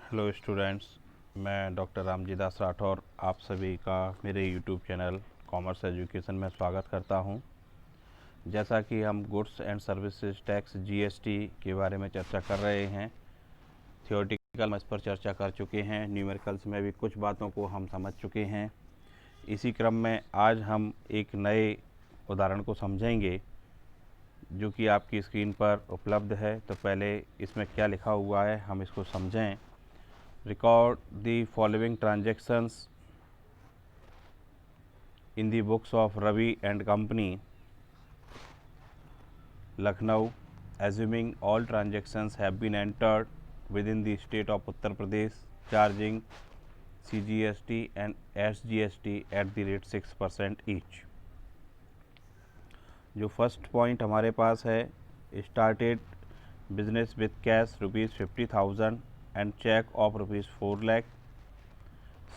Hello students, मैं doctor Ramji दास राठौर आप सभी का मेरे यूट्यूब चैनल कॉमर्स एजुकेशन में स्वागत करता हूं। जैसा कि हम goods and services tax GST के बारे में चर्चा कर रहे हैं, थियोरेटिकल में इस पर चर्चा कर चुके हैं, न्यूमेरिकल्स में भी कुछ बातों को हम समझ चुके हैं। इसी क्रम में आज हम एक नए उदाहरण को समझेंगे जो कि आपकी स्क्रीन पर उपलब्ध है। तो पहले इसमें क्या लिखा हुआ है हम इसको समझें। Record the following transactions in the books of Ravi and Company, Lucknow, assuming all transactions have been entered within the state of Uttar Pradesh, charging CGST and SGST at the rate 6% each. जो first point हमारे पास है, started business with cash ₹50,000 and check of ₹4 lakh.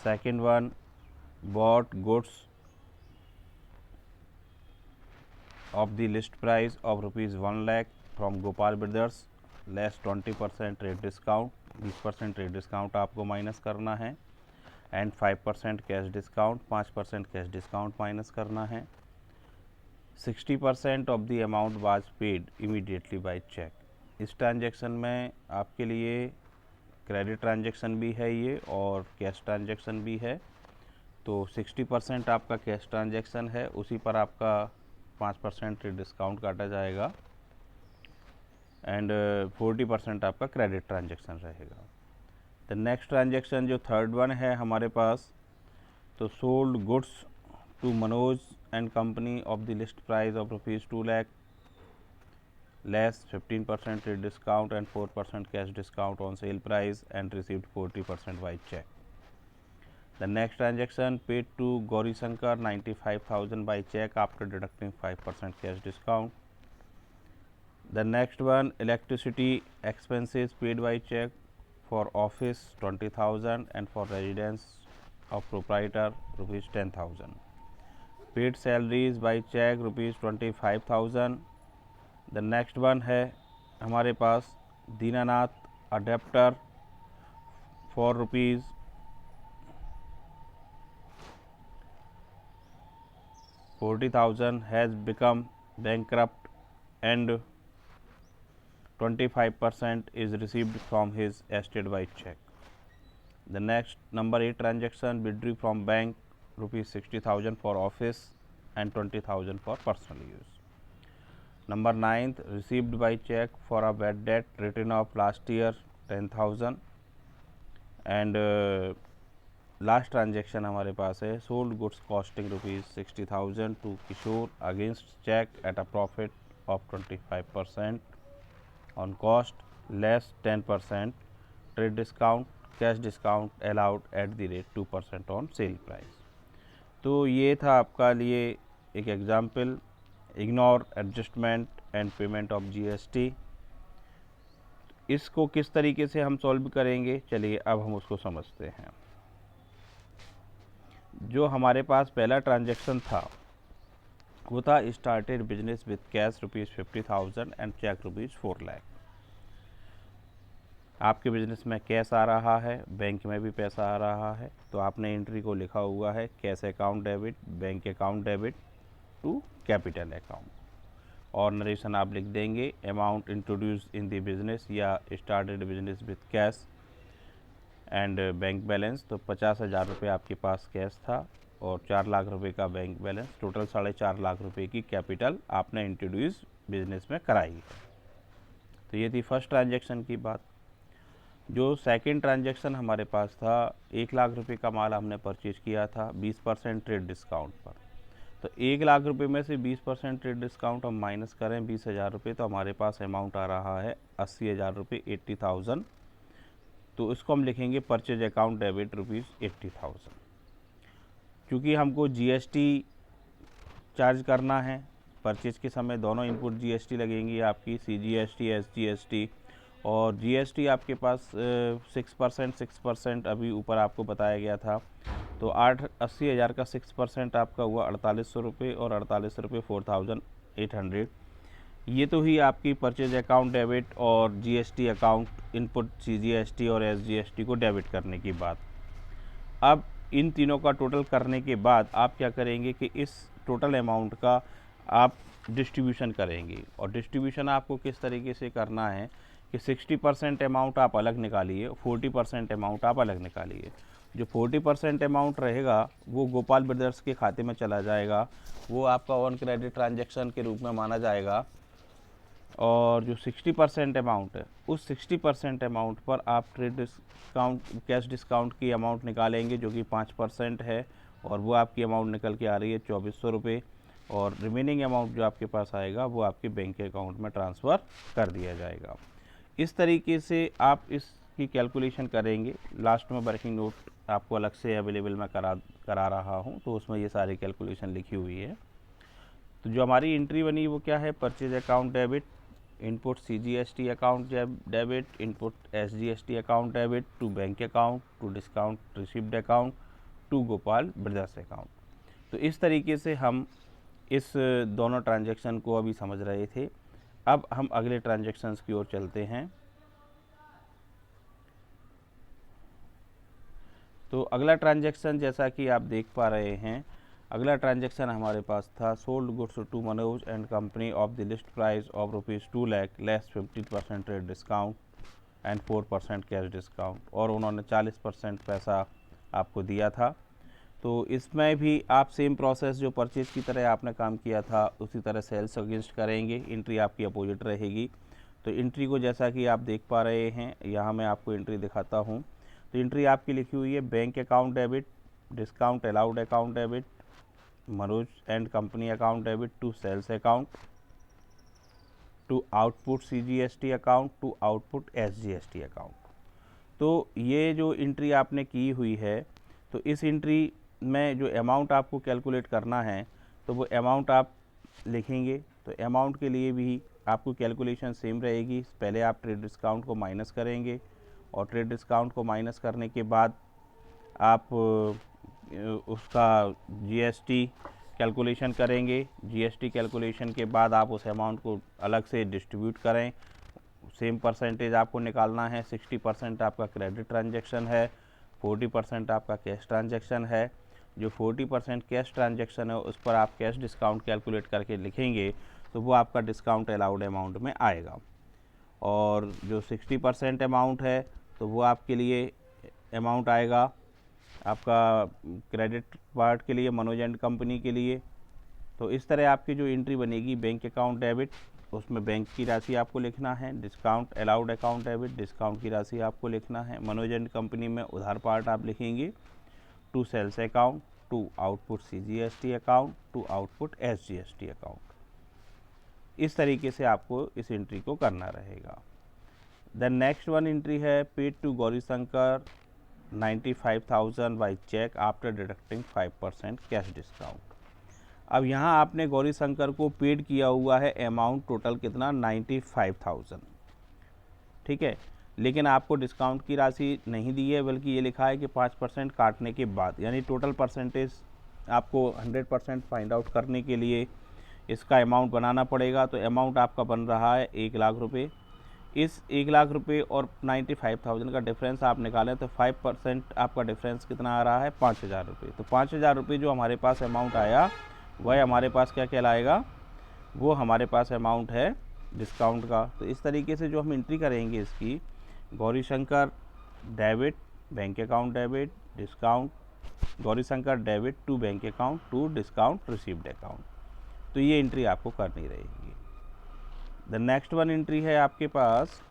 Second one, bought goods of the list price of ₹1 lakh from Gopal Brothers less 20% rate discount. 20% rate discount आपको minus करना है and 5% cash discount, 5% cash discount minus करना है। 60% of the amount was paid immediately by cheque. इस transaction में आपके लिए credit transaction भी है ये और कैश ट्रांजैक्शन भी है। तो 60% आपका कैश ट्रांजैक्शन है, उसी पर आपका 5% डिस्काउंट काटा जाएगा एंड 40% आपका क्रेडिट ट्रांजैक्शन रहेगा। द नेक्स्ट ट्रांजैक्शन जो थर्ड वन है हमारे पास, तो sold goods to Manoj and company of the list price of ₹2 lakh less 15% rate discount and 4% cash discount on sale price and received 40% by check. The next transaction, paid to Gauri Shankar 95,000 by check after deducting 5% cash discount. The next one, electricity expenses paid by check for office 20,000 and for residence of proprietor ₹10,000. Paid salaries by check ₹25,000. The next one है हमारे पास Dinanath adapter for ₹40,000 has become bankrupt and 25% is received from his estate by cheque. The next number 8 transaction, withdraw from bank ₹60,000 for office and 20,000 for personal use. Number 9th, received by check for a bad debt written off last year 10,000 and last transaction हमारे पास है sold goods costing ₹60,000 to Kishore against check at a profit of 25% on cost less 10% trade discount, cash discount allowed at the rate 2% on sale price। तो ये था आपका लिए एक example, ignore adjustment and payment of GST. इसको किस तरीके से हम सॉल्व करेंगे, चलिए अब हम उसको समझते हैं। जो हमारे पास पहला ट्रांजैक्शन था वो था started business with cash ₹50,000 and cheque ₹4 lakh। आपके बिजनेस में कैश आ रहा है, बैंक में भी पैसा आ रहा है, तो आपने एंट्री को लिखा हुआ है cash account debit, bank account debit to capital account, और नरेशन आप लिख देंगे amount introduced in the business या started business with cash and bank balance. तो 50,000 रुपये आपके पास कैश था और 4 लाख रुपए का बैंक बैलेंस, टोटल 4.5 लाख रुपए की कैपिटल आपने इंट्रोड्यूस बिजनेस में कराई है। तो ये थी फर्स्ट ट्रांजैक्शन की बात। जो सेकंड ट्रांजैक्शन हमारे पास था, 1 लाख रुपए का माल हमने परचेज किया था 20% ट्रेड डिस्काउंट पर। तो 1 लाख रुपए में से 20% ट्रेड डिस्काउंट हम माइनस करें 20,000 रुपये, तो हमारे पास अमाउंट आ रहा है 80,000 रुपये, 80,000। तो इसको हम लिखेंगे परचेज अकाउंट डेबिट ₹80,000। क्योंकि हमको जीएसटी चार्ज करना है परचेज के समय, दोनों इनपुट जीएसटी लगेंगी आपकी, सीजीएसटी एसजीएसटी, और जीएसटी आपके पास 6% अभी ऊपर आपको बताया गया था। तो 80,000 का 6% आपका हुआ 4,800 रुपये, और 48 रुपये 4,800। ये तो ही आपकी परचेज अकाउंट डेबिट और जीएसटी अकाउंट इनपुट सीजीएसटी और एसजीएसटी को डेबिट करने की बात। अब इन तीनों का टोटल करने के बाद आप क्या करेंगे कि इस टोटल अमाउंट का आप डिस्ट्रीब्यूशन करेंगे। और डिस्ट्रीब्यूशन आपको किस तरीके से करना है कि 60% अमाउंट आप अलग निकालिए, 40% अमाउंट आप अलग निकालिए। जो 40% अमाउंट रहेगा वो गोपाल ब्रदर्स के खाते में चला जाएगा, वो आपका ऑन क्रेडिट ट्रांजैक्शन के रूप में माना जाएगा। और जो 60% अमाउंट है, उस 60% अमाउंट पर आप ट्रेड डिस्काउंट, कैश डिस्काउंट की अमाउंट निकालेंगे जो कि 5% है, और वो आपकी अमाउंट निकल के आ रही है 2400 रुपये। और रिमेनिंग अमाउंट जो आपके पास आएगा वो आपके बैंक के अकाउंट में ट्रांसफ़र कर दिया जाएगा। इस तरीके से आप इसकी कैलकुलेशन करेंगे। लास्ट में वर्किंग नोट आपको अलग से अवेलेबल मैं करा रहा हूँ, तो उसमें ये सारी कैलकुलेशन लिखी हुई है। तो जो हमारी एंट्री बनी वो क्या है, purchase account debit, input CGST account debit, input SGST account debit to bank account, to discount received account, to Gopal brothers account. तो इस तरीके से हम इस दोनों ट्रांजैक्शन को अभी समझ रहे थे। अब हम अगले ट्रांजैक्शंस की ओर चलते हैं। तो अगला ट्रांजैक्शन जैसा कि आप देख पा रहे हैं, अगला ट्रांजैक्शन हमारे पास था sold goods to Manoj and company of the list price of ₹2 lakh less 50% trade discount and 4% cash discount, और उन्होंने 40% पैसा आपको दिया था। तो इसमें भी आप सेम प्रोसेस जो परचेज की तरह आपने काम किया था उसी तरह सेल्स अगेंस्ट करेंगे। एंट्री आपकी अपोजिट रहेगी। तो एंट्री को जैसा कि आप देख पा रहे हैं, यहाँ मैं आपको एंट्री दिखाता हूँ। तो एंट्री आपकी लिखी हुई है bank account debit, discount allowed account debit, Manoj and company account debit to sales account, to output CGST account, to output SGST account. तो ये जो एंट्री आपने की हुई है, तो इस एंट्री में जो अमाउंट आपको कैलकुलेट करना है तो वो अमाउंट आप लिखेंगे। तो अमाउंट के लिए भी आपको कैलकुलेशन सेम रहेगी। पहले आप ट्रेड डिस्काउंट को माइनस करेंगे, और ट्रेड डिस्काउंट को माइनस करने के बाद आप उसका जीएसटी कैलकुलेशन करेंगे। जीएसटी कैलकुलेशन के बाद आप उस अमाउंट को अलग से डिस्ट्रीब्यूट करें। सेम परसेंटेज आपको निकालना है। 60% आपका क्रेडिट ट्रांजैक्शन है, 40% आपका कैश ट्रांजैक्शन है। जो 40% कैश ट्रांजैक्शन है उस पर आप कैश डिस्काउंट कैलकुलेट करके लिखेंगे तो वो आपका डिस्काउंट अलाउड अमाउंट में आएगा। और जो 60% अमाउंट है तो वो आपके लिए अमाउंट आएगा आपका क्रेडिट पार्ट के लिए, मनोज एंड कंपनी के लिए। तो इस तरह आपकी जो एंट्री बनेगी बैंक अकाउंट डेबिट, उसमें बैंक की राशि आपको लिखना है। Discount allowed account debit, discount की राशि आपको लिखना है। मनोज एंड कंपनी में उधार पार्ट आप लिखेंगे to sales account, to output CGST account, to output SGST account. इस तरीके से आपको इस एंट्री को करना रहेगा। द नेक्स्ट वन एंट्री है paid to Gaurishankar 95,000 by cheque after deducting 5% cash discount. अब यहाँ आपने गौरीशंकर को पेड किया हुआ है अमाउंट टोटल कितना, 95,000, ठीक है। लेकिन आपको डिस्काउंट की राशि नहीं दी है, बल्कि ये लिखा है कि 5% काटने के बाद, यानी टोटल परसेंटेज आपको 100% फाइंड आउट करने के लिए इसका अमाउंट बनाना पड़ेगा। तो अमाउंट आपका बन रहा है 1 लाख रुपये। इस 1 लाख रुपये और 95,000 का डिफरेंस आप निकालें तो 5% आपका डिफरेंस कितना आ रहा है, 5,000 रुपये। तो 5,000 रुपये जो हमारे पास अमाउंट आया वह हमारे पास क्या कहलाएगा, वो हमारे पास अमाउंट है डिस्काउंट का। तो इस तरीके से जो हम एंट्री करेंगे इसकी, Gaurishankar debit, bank account debit, discount, Gaurishankar debit to bank account to discount received account. तो ये एंट्री आपको करनी रहेगी। द नेक्स्ट वन एंट्री है आपके पास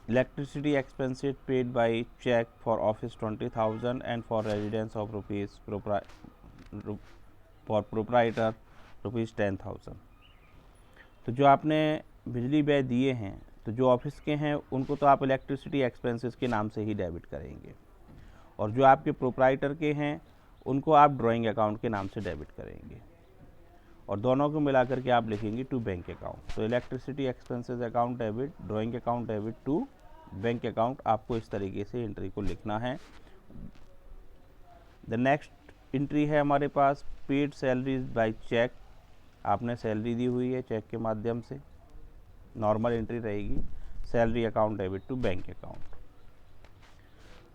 electricity expenses paid by cheque for office 20,000 and for residence of for proprietor ₹10,000। तो जो आपने बिजली व्यय दिए हैं, तो जो ऑफिस के हैं उनको तो आप इलेक्ट्रिसिटी एक्सपेंसेस के नाम से ही डेबिट करेंगे, और जो आपके प्रोप्राइटर के हैं उनको आप ड्राइंग अकाउंट के नाम से डेबिट करेंगे, और दोनों को मिलाकर के आप लिखेंगे टू बैंक अकाउंट। तो electricity expenses account debit, drawing account debit to bank account, आपको इस तरीके से एंट्री को लिखना है। द नेक्स्ट एंट्री है हमारे पास पेड सैलरीज बाय चेक आपने सैलरी दी हुई है चेक के माध्यम से, नॉर्मल एंट्री रहेगी, salary account debit to bank account.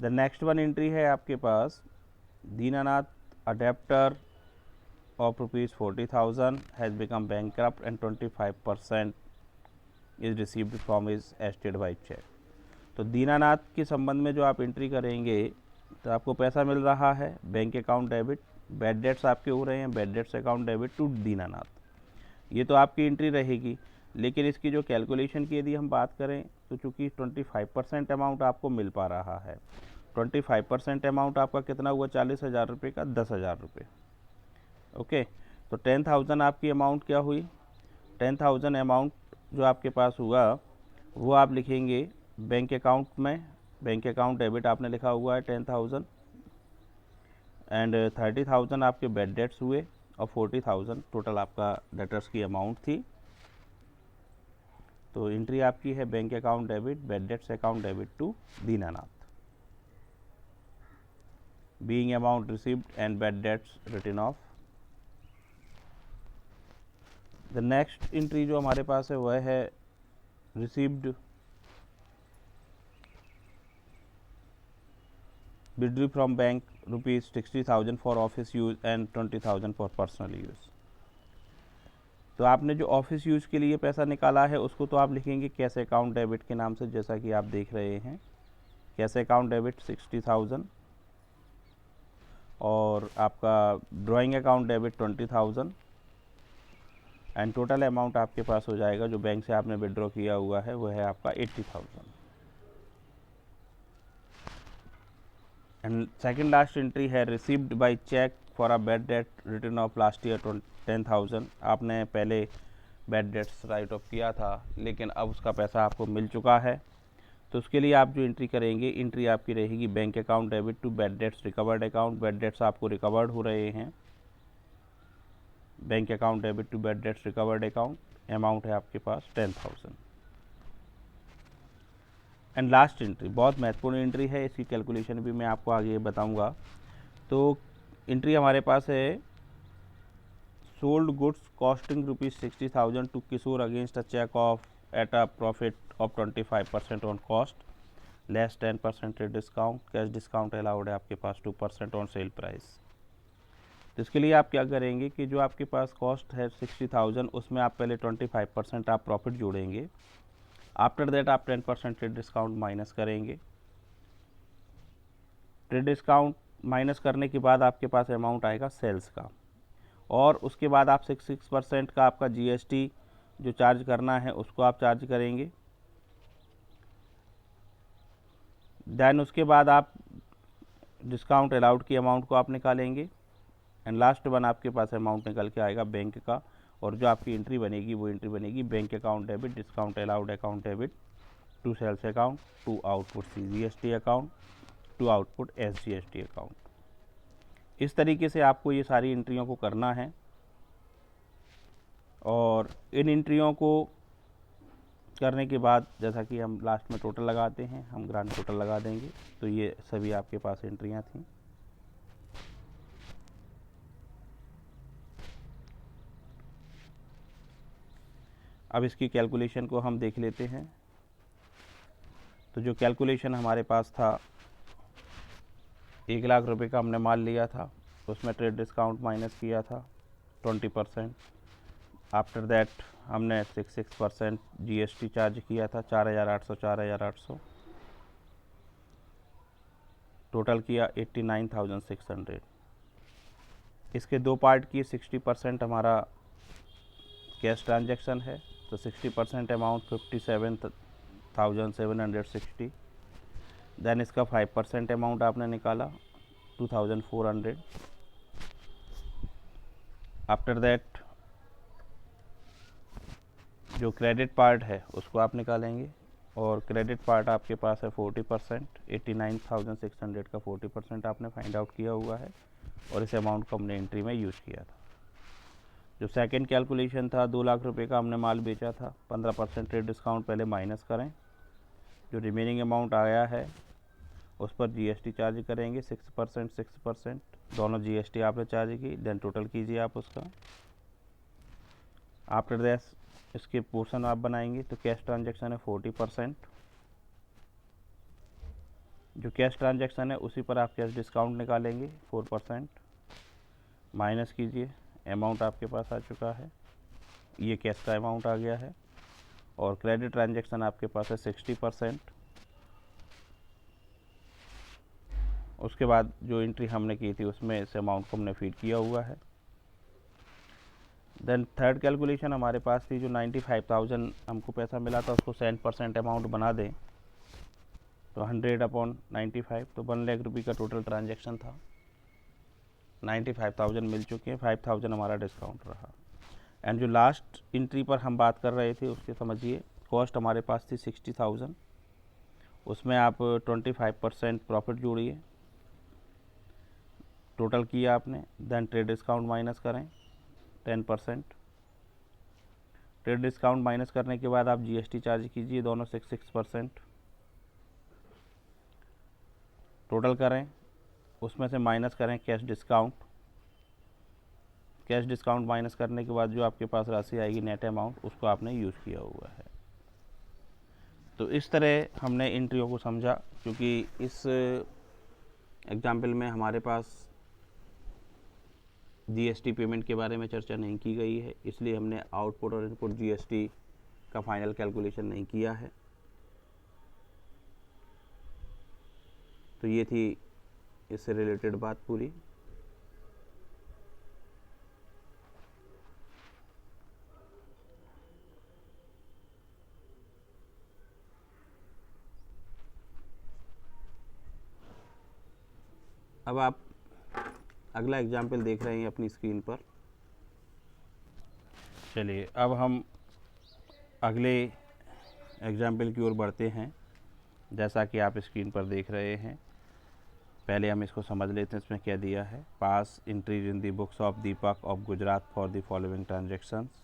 The next one entry है आपके पास, Dinanath a debtor of rupees 40,000 has become bankrupt and 25% is received from his estate by check। तो दीनानाथ के संबंध में जो आप एंट्री करेंगे तो आपको पैसा मिल रहा है bank account debit, bad debts आपके हो रहे हैं, bad debts account debit to Dinanath, ये तो आपकी एंट्री रहेगी। लेकिन इसकी जो कैलकुलेशन की यदि हम बात करें तो चूँकि 25% अमाउंट आपको मिल पा रहा है, 25% अमाउंट आपका कितना हुआ 40,000 रुपये का 10,000 रुपये। ओके, तो 10,000 आपकी अमाउंट क्या हुई, 10,000 अमाउंट जो आपके पास हुआ वो आप लिखेंगे बैंक अकाउंट में, बैंक अकाउंट डेबिट आपने लिखा हुआ है 10,000 एंड 30,000 आपके बैड डेट्स हुए और 40,000 टोटल आपका डेटर्स की अमाउंट थी। तो एंट्री आपकी है bank account debit, bad debts account debit to Dinanath, being amount received and bad debts written off. The next entry जो हमारे पास है वह है received withdraw from bank rupees 60,000 for office use and 20,000 for personal use. तो आपने जो office use के लिए पैसा निकाला है उसको तो आप लिखेंगे कैश अकाउंट डेबिट के नाम से, जैसा कि आप देख रहे हैं कैश अकाउंट डेबिट 60,000 और आपका drawing account debit 20,000 and total amount आपके पास हो जाएगा जो बैंक से आपने विड्रॉ किया हुआ है वो है आपका 80,000। एंड सेकंड लास्ट एंट्री है received by cheque for a bad debt return off last year 10,000। आपने पहले बैड डेट्स राइट ऑफ किया था लेकिन अब उसका पैसा आपको मिल चुका है, तो उसके लिए आप जो एंट्री करेंगे, एंट्री आपकी रहेगी bank account debit to bad debts recovered account. Bad debts आपको रिकवर्ड हो रहे हैं, bank account debit to bad debts recovered account, amount है आपके पास 10,000। एंड लास्ट एंट्री बहुत महत्वपूर्ण एंट्री है, इसकी कैलकुलेशन भी मैं आपको आगे बताऊंगा। तो एंट्री हमारे पास है sold goods costing rupees 60,000 to Kishore against a cheque of at a profit of 25% on cost less 10% डिस्काउंट, कैश डिस्काउंट अलाउड है आपके पास 2% ऑन सेल प्राइस। तो इसके लिए आप क्या करेंगे कि जो आपके पास कॉस्ट है 60,000 उसमें आप पहले 25% आप प्रॉफिट जोड़ेंगे, आफ्टर दैट आप 10% ट्रेड डिस्काउंट माइनस करेंगे। ट्रेड डिस्काउंट माइनस करने के बाद आपके पास अमाउंट आएगा सेल्स का, और उसके बाद आप 6% का आपका जीएसटी जो चार्ज करना है उसको आप चार्ज करेंगे। देन उसके बाद आप डिस्काउंट अलाउड की अमाउंट को आप निकालेंगे एंड लास्ट वन आपके पास अमाउंट निकल के आएगा बैंक का, और जो आपकी एंट्री बनेगी वो एंट्री बनेगी bank account debit discount allowed account debit to sales account to output CGST account to output SGST account. इस तरीके से आपको ये सारी एंट्रियों को करना है, और इन एंट्रियों को करने के बाद जैसा कि हम लास्ट में टोटल लगाते हैं, हम ग्रांड टोटल लगा देंगे। तो ये सभी आपके पास एंट्रियां थी। अब इसकी कैलकुलेशन को हम देख लेते हैं। तो जो कैलकुलेशन हमारे पास था, 1,00,000 रुपये का हमने माल लिया था, उसमें ट्रेड डिस्काउंट माइनस किया था 20%, आफ्टर दैट हमने 6% जीएसटी चार्ज किया था 4,800 टोटल किया 89,600। इसके दो पार्ट की 60% हमारा कैश ट्रांजैक्शन है, तो 60% अमाउंट 57,760। देन इसका 5% अमाउंट आपने निकाला 2,400। आफ्टर दैट जो क्रेडिट पार्ट है उसको आप निकालेंगे, और क्रेडिट पार्ट आपके पास है 40%, 89,600 का 40% आपने फाइंड आउट किया हुआ है, और इस अमाउंट को हमने एंट्री में यूज़ किया था। जो सेकंड कैलकुलेशन था, 2,00,000 रुपये का हमने माल बेचा था, 15% ट्रेड डिस्काउंट पहले माइनस करें, जो रिमेनिंग अमाउंट आया है उस पर जीएसटी चार्ज करेंगे 6% दोनों जीएसटी आपने चार्ज की, देन टोटल कीजिए आप उसका। आफ्टर दैट इसके पोर्शन आप बनाएंगे। तो कैश ट्रांजैक्शन है 40%, जो कैश ट्रांजैक्शन है उसी पर आप कैश डिस्काउंट निकालेंगे 4%, माइनस कीजिए, अमाउंट आपके पास आ चुका है, ये कैश का अमाउंट आ गया है। और क्रेडिट ट्रांजैक्शन आपके पास है 60%। उसके बाद जो एंट्री हमने की थी उसमें इस अमाउंट को हमने फीड किया हुआ है। देन थर्ड कैलकुलेशन हमारे पास थी, जो 95,000 हमको पैसा मिला था उसको 7% अमाउंट बना दें तो 100/95, तो 1 लाख रुपये का टोटल ट्रांजैक्शन था। 95,000 मिल चुके हैं, 5,000 हमारा डिस्काउंट रहा। एंड जो लास्ट एंट्री पर हम बात कर रहे थे उसके समझिए, कॉस्ट हमारे पास थी 60,000, उसमें आप 25% प्रॉफिट जोड़िए, टोटल किया आपने। देन ट्रेड डिस्काउंट माइनस करें 10%, ट्रेड डिस्काउंट माइनस करने के बाद आप जीएसटी चार्ज कीजिए दोनों से 6%, टोटल करें, उसमें से माइनस करें cash discount. Cash discount minus करने के बाद जो आपके पास राशि आएगी नेट अमाउंट, उसको आपने यूज़ किया हुआ है। तो इस तरह हमने एंट्रियों को समझा, क्योंकि इस एग्जाम्पल में हमारे पास जीएसटी पेमेंट के बारे में चर्चा नहीं की गई है, इसलिए हमने आउटपुट और इनपुट जीएसटी का फाइनल कैलकुलेशन नहीं किया है। तो ये थी इससे रिलेटेड बात पूरी। अब आप अगला एग्जाम्पल देख रहे हैं अपनी स्क्रीन पर। चलिए अब हम अगले एग्जाम्पल की ओर बढ़ते हैं। जैसा कि आप स्क्रीन पर देख रहे हैं, पहले हम इसको समझ लेते हैं इसमें क्या दिया है। Pass entries in the books of Deepak of Gujarat for the following transactions.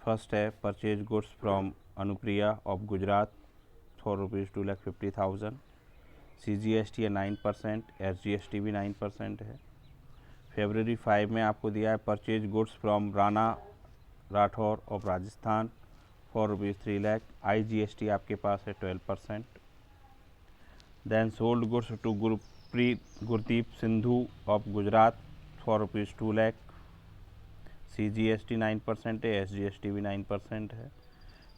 First है purchase goods from Anupriya of Gujarat for ₹2,50,000। CGST है 9%, SGST भी 9% है। February 5 में आपको दिया है purchase goods from Rana Rathore of Rajasthan for ₹3 lakh, IGST आपके पास है 12%। Then sold goods to Gurdeep Sidhu of Gujarat for ₹2 lakh, CGST 9% है, SGST भी 9% है।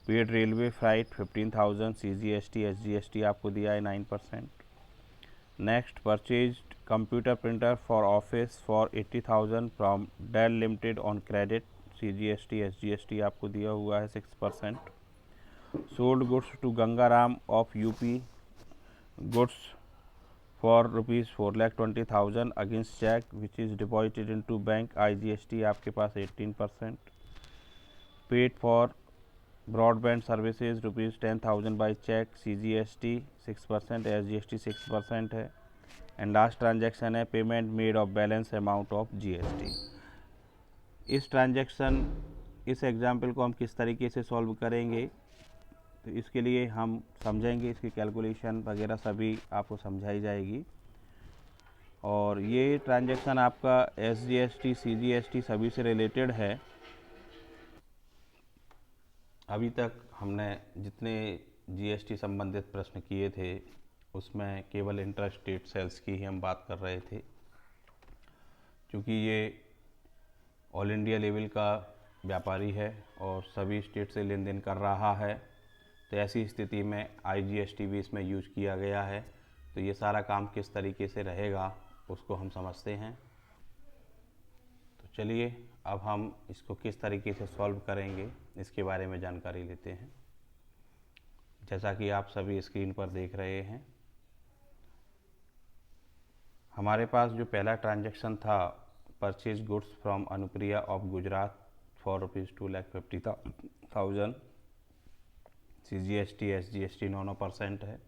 Paid railway flight 15,000, CGST SGST आपको दिया है 9%। Next purchased computer printer for office for 80,000 from Dell limited on credit, CGST SGST आपको दिया हुआ है 6%। Sold goods to Gangaram of UP goods for ₹4,20,000 against cheque which is deposited into bank, IGST आपके पास 18%। Paid for broadband services ₹10,000 by cheque, CGST 6%, SGST 6% है। And last transaction है payment made of balance amount of GST। इस ट्रांजैक्शन इस example को हम किस तरीके से सॉल्व करेंगे, तो इसके लिए हम समझेंगे, इसकी कैलकुलेशन वगैरह सभी आपको समझाई जाएगी। और ये ट्रांजैक्शन आपका SGST CGST सभी से रिलेटेड है। अभी तक हमने जितने GST संबंधित प्रश्न किए थे उसमें केवल इंटर स्टेट सेल्स की ही हम बात कर रहे थे, क्योंकि ये ऑल इंडिया लेवल का व्यापारी है और सभी स्टेट से लेन देन कर रहा है। तो ऐसी स्थिति में IGST भी इसमें यूज किया गया है। तो ये सारा काम किस तरीके से रहेगा उसको हम समझते हैं। तो चलिए अब हम इसको किस तरीके से सॉल्व करेंगे इसके बारे में जानकारी लेते हैं। जैसा कि आप सभी स्क्रीन पर देख रहे हैं, हमारे पास जो पहला ट्रांजैक्शन था purchase goods from Anupriya of Gujarat for ₹2,50,000, CGST SGST 9% है।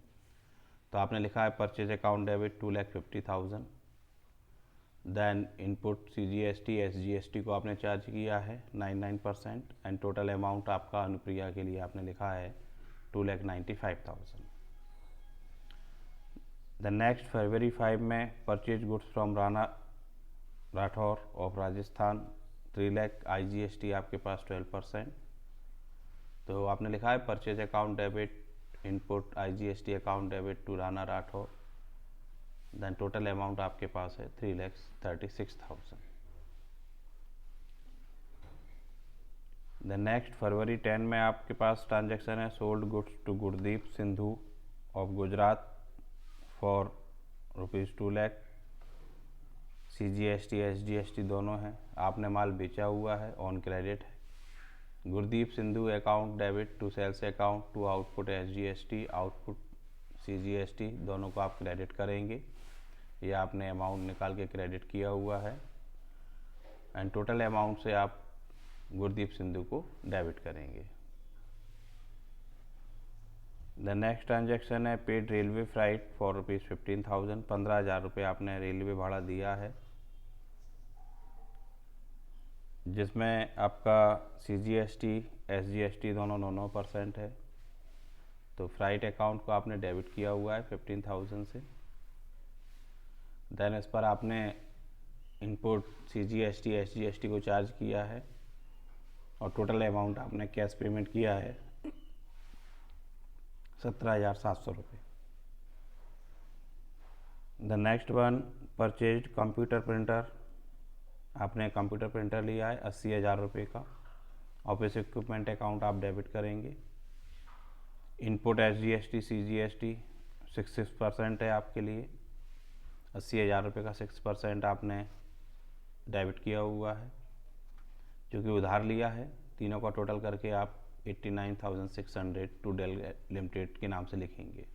तो आपने लिखा है purchase account debit 2,50,000। Then input CGST SGST को आपने चार्ज किया है 9% एंड टोटल अमाउंट आपका अनुप्रिया के लिए आपने लिखा है 2,95,000। द नेक्स्ट February 5 में purchase goods from Rana Rathore of Rajasthan 3 lakh, IGST आपके पास 12%। तो आपने लिखा है purchase account debit, input IGST account debit to Rana Rathore, then total amount आपके पास है 3,36,000। देन नेक्स्ट फरवरी 10 में आपके पास ट्रांजैक्शन है sold goods to Gurdeep Sidhu of Gujarat for ₹2 lakh. CGST SGST दोनों हैं, आपने माल बेचा हुआ है, ऑन क्रेडिट है। Gurdeep Sidhu account debit to sales account to output SGST, output CGST दोनों को आप क्रेडिट करेंगे। ये आपने अमाउंट निकाल के क्रेडिट किया हुआ है एंड टोटल अमाउंट से आप गुरदीप सिंधु को डेबिट करेंगे। द नेक्स्ट ट्रांजैक्शन है पेड रेलवे फ्राइट फॉर ₹15,000, 15,000 रुपये आपने रेलवे भाड़ा दिया है, जिसमें आपका CGST SGST दोनों 9% है। तो फ्राइट अकाउंट को आपने डेबिट किया हुआ है 15,000 से। देन इस पर आपने इनपुट CGST SGST को चार्ज किया है और टोटल अमाउंट आपने कैश पेमेंट किया है 17,700 रुपये। The next one purchased computer printer, आपने कंप्यूटर प्रिंटर लिया है 80,000 रुपये का। ऑफिस इक्विपमेंट अकाउंट आप डेबिट करेंगे। इनपुट SGST CGST 6% है आपके लिए, 80,000 रुपये का 6% आपने डेबिट किया हुआ है, जो कि उधार लिया है। तीनों का टोटल करके आप 89,600 टू डेल लिमिटेड के नाम से लिखेंगे।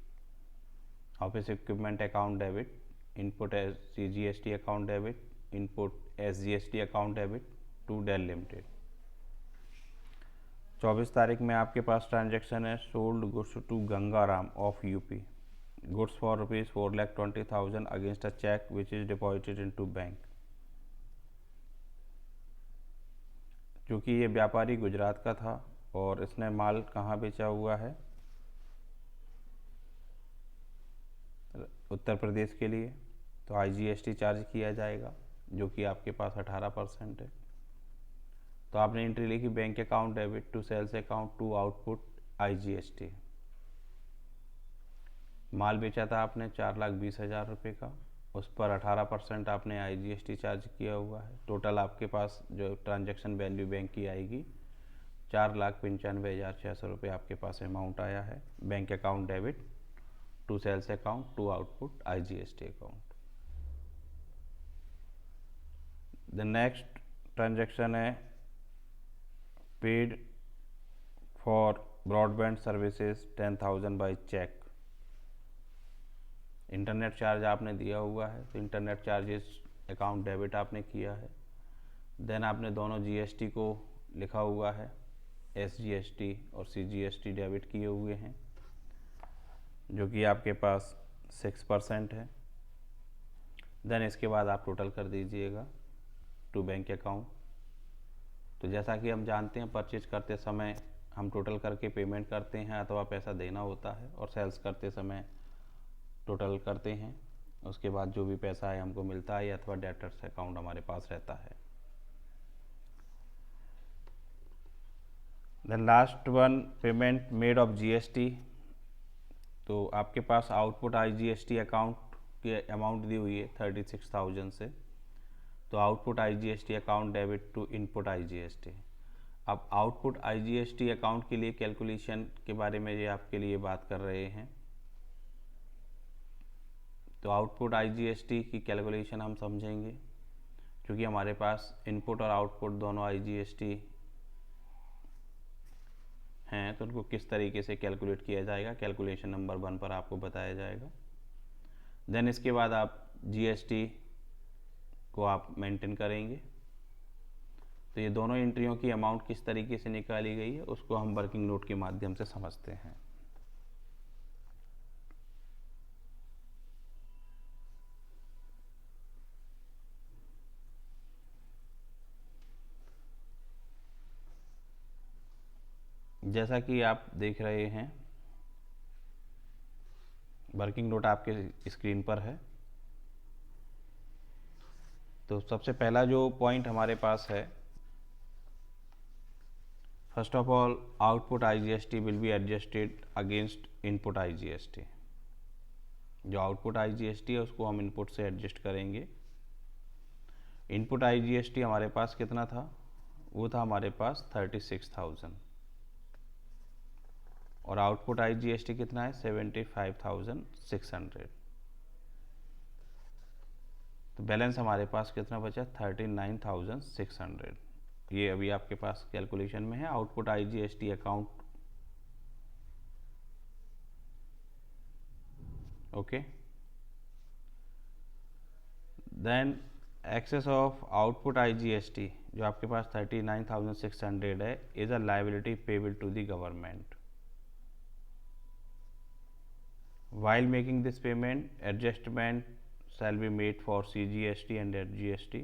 Office equipment account debit, input CGST account debit, input SGST account debit to Dell limited. 24 तारीख में आपके पास ट्रांजैक्शन है sold goods to Gangaram of UP, goods for ₹4,20,000 against a cheque which is deposited into bank. क्योंकि ये व्यापारी गुजरात का था और इसने माल कहाँ बेचा हुआ है, उत्तर प्रदेश के लिए, तो IGST चार्ज किया जाएगा, जो कि आपके पास 18% है। तो आपने एंट्री लिखी bank account debit to sales account to output IGST। माल बेचा था आपने 4,20,000 रुपये का, उस पर 18% आपने IGST चार्ज किया हुआ है। टोटल आपके पास जो ट्रांजैक्शन वैल्यू बैंक की आएगी 4,95,600 रुपये आपके पास अमाउंट आया है। Bank account debit to sales account to output IGST account. The next transaction है paid for broadband services 10,000 by cheque. Internet charge आपने दिया हुआ है, तो इंटरनेट चार्जेस अकाउंट डेबिट आपने किया है। देन आपने दोनों GST को लिखा हुआ है, SGST और CGST डेबिट किए हुए हैं, जो कि आपके पास 6% है। देन इसके बाद आप टोटल कर दीजिएगा टू बैंक अकाउंट। तो जैसा कि हम जानते हैं परचेज करते समय हम टोटल करके पेमेंट करते हैं अथवा पैसा देना होता है, और सेल्स करते समय टोटल करते हैं, उसके बाद जो भी पैसा है हमको मिलता है अथवा डेटर्स अकाउंट हमारे पास रहता है। Then last one payment made of GST। तो आपके पास आउटपुट IGST अकाउंट की अमाउंट दी हुई है 36,000 से, तो output IGST account debit to input IGST। अब आउटपुट IGST अकाउंट के लिए कैलकुलेशन के बारे में ये आपके लिए बात कर रहे हैं। तो आउटपुट IGST की कैलकुलेशन हम समझेंगे, क्योंकि हमारे पास इनपुट और आउटपुट दोनों IGST हैं, तो उनको किस तरीके से कैलकुलेट किया जाएगा कैलकुलेशन नंबर 1 पर आपको बताया जाएगा। देन इसके बाद आप GST को आप मेंटेन करेंगे। तो ये दोनों एंट्रियों की अमाउंट किस तरीके से निकाली गई है उसको हम वर्किंग नोट के माध्यम से समझते हैं। जैसा कि आप देख रहे हैं वर्किंग नोट आपके स्क्रीन पर है। तो सबसे पहला जो पॉइंट हमारे पास है First of all, output IGST will be adjusted against input IGST. जो आउटपुट IGST है उसको हम इनपुट से एडजस्ट करेंगे. इनपुट IGST हमारे पास कितना था? वो था हमारे पास 36,000 और आउटपुट IGST कितना है? 75,600. तो बैलेंस हमारे पास कितना बचा? 39,600. ये अभी आपके पास कैलकुलेशन में है. Output IGST account. Okay. Then excess of output IGST जो आपके पास 39,600 है is a liability payable to the government. While making this payment, adjustment shall be made for CGST and SGST.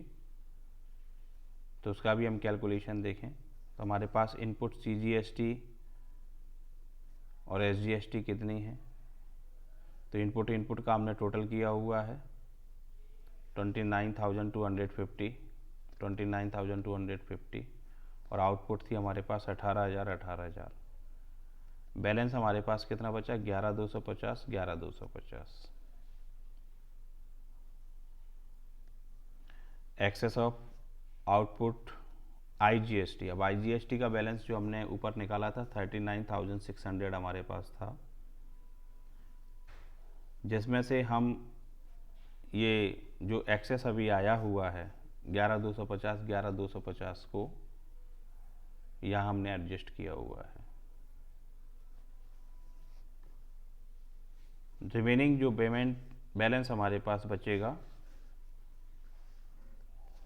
तो उसका भी हम कैलकुलेशन देखें तो हमारे पास इनपुट CGST और SGST कितनी है? तो इनपुट का हमने टोटल किया हुआ है 29,250 और आउटपुट थी हमारे पास 18,000. बैलेंस हमारे पास कितना बचा? 11,250. Excess of output IGST. अब IGST का बैलेंस जो हमने ऊपर निकाला था 39,600 हमारे पास था, जिसमें से हम ये जो एक्सेस अभी आया हुआ है 11,250 को यहाँ हमने एडजस्ट किया हुआ है. रिमेनिंग जो पेमेंट बैलेंस हमारे पास बचेगा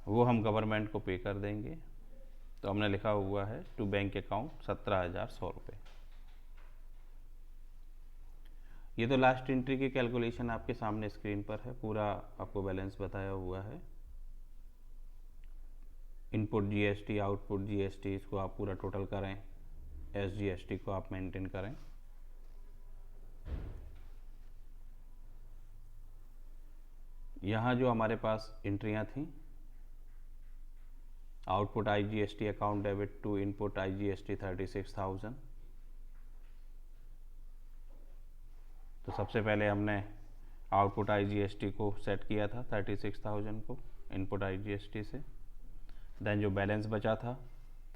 वो हम गवर्नमेंट को पे कर देंगे. तो हमने लिखा हुआ है टू बैंक अकाउंट 17,100 रुपये. ये तो लास्ट एंट्री की कैलकुलेशन आपके सामने स्क्रीन पर है. पूरा आपको बैलेंस बताया हुआ है. इनपुट GST, आउटपुट GST, इसको आप पूरा टोटल करें. SGST को आप मेंटेन करें. यहाँ जो हमारे पास एंट्रियाँ थी, output IGST account debit to input IGST 36,000. तो सबसे पहले हमने आउटपुट IGST को सेट किया था 36,000 को इनपुट IGST से. देन जो बैलेंस बचा था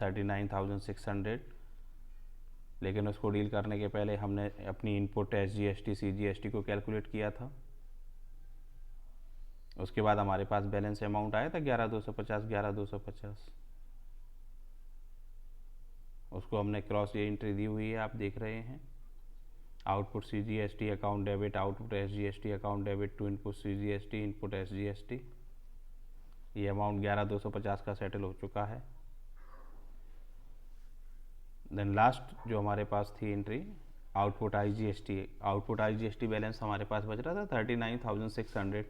39,600, लेकिन उसको डील करने के पहले हमने अपनी इनपुट SGST CGST को कैलकुलेट किया था. उसके बाद हमारे पास बैलेंस अमाउंट आया था 11,250. उसको हमने क्रॉस ये एंट्री दी हुई है, आप देख रहे हैं. Output CGST account debit, output SGST account debit to input CGST, input SGST. ये अमाउंट 11,250 का सेटल हो चुका है. देन लास्ट जो हमारे पास थी एंट्री आउटपुट IGST बैलेंस हमारे पास बच रहा था 39,600.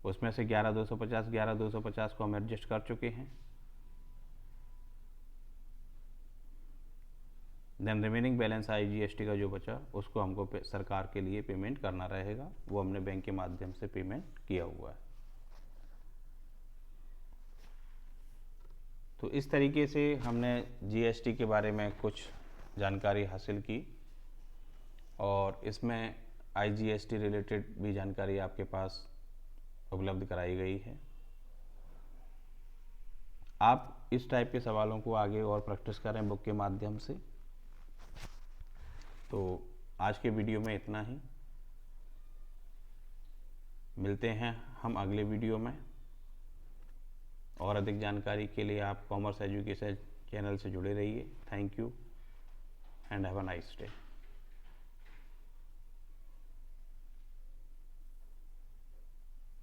उसमें से 11,250 को हम एडजस्ट कर चुके हैं. देन रिमेनिंग बैलेंस IGST का जो बचा उसको हमको सरकार के लिए पेमेंट करना रहेगा. वो हमने बैंक के माध्यम से पेमेंट किया हुआ है. तो इस तरीके से हमने GST के बारे में कुछ जानकारी हासिल की और इसमें IGST रिलेटेड भी जानकारी आपके पास उपलब्ध कराई गई है. आप इस टाइप के सवालों को आगे और प्रैक्टिस करें बुक के माध्यम से. तो आज के वीडियो में इतना ही. मिलते हैं हम अगले वीडियो में. और अधिक जानकारी के लिए आप कॉमर्स एजुकेशन चैनल से जुड़े रहिए. Thank you and have a nice day.